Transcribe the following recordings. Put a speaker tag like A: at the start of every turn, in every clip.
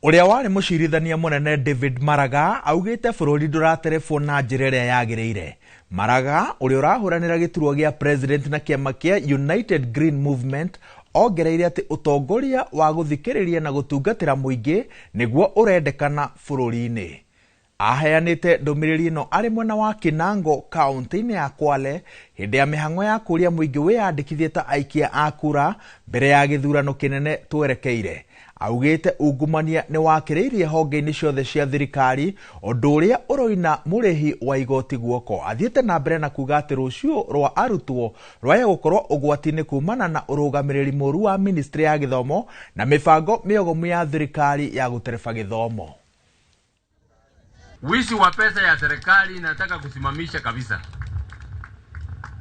A: Uria wari mucirithania munene David Maraga augite bururi nduraterefwo na njira iria yagireire. Maraga uria urahuranira gituruo gia president na kiama kia United Green Movement ongereire ati utongoria wa guthikiriria na gutungatira muingi niguo urendekana bururi-ini. Aheanite ndumiriri ino ari mwena wa Kinango county-ini ya Kwale hindi ya mihango ya kuria muingi wiyandikithie ta aikia a kura mbere ya githurano kinene twerekeire. Augite ungumania ni wakiriirie honge-ini ciothe cia thirikari undu uria uroina murihi wa igoti guoko. Athiete na mbere na kuga ati rucio rwa arutwo rwaya gukorwo ugwati-ini kumana na urugamiriri muru wa ministry ya githomo na mibango miogomu ya thirikari ya gutereba githomo.
B: Wizi wa pesa ya serikali nataka kusimamisha kabisa.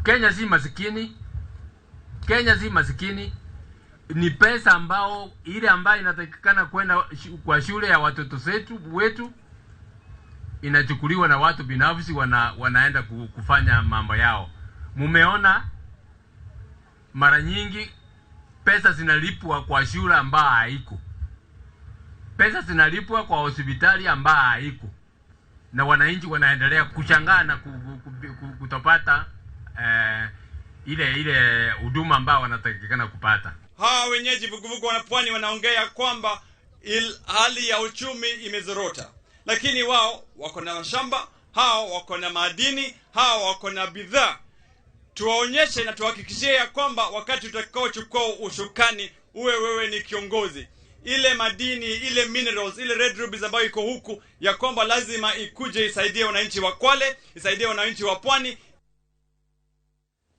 B: Kenya si masikini. Kenya si masikini. Ni pesa ambao ile ambayo inatakikana kwenda kwa shule ya watoto wetu inachukuliwa na watu binafsi wanaenda kufanya mambo yao. Mumeona mara nyingi pesa zinalipwa kwa shule ambayo haiko. Pesa zinalipwa kwa hospitali ambayo haiko. Na wananchi wanaendelea kushangaa na kutopata ile huduma ambao wanatakikana kupata.
C: Hawa wenyeji vuguvugu wa pwani wanaongea kwamba hali ya uchumi imezorota. Lakini wao wako na mashamba, hao wako na madini, hao wako na bidhaa. Tuwaonyeshe na tuhakikishie ya kwamba wakati utakaochukua ushukani uwe wewe ni kiongozi. Ile madini, ile minerals, ile red rubies ambayo iko huku ya kwamba lazima ikuje isaidie wananchi wa Kwale, isaidie wananchi wa pwani,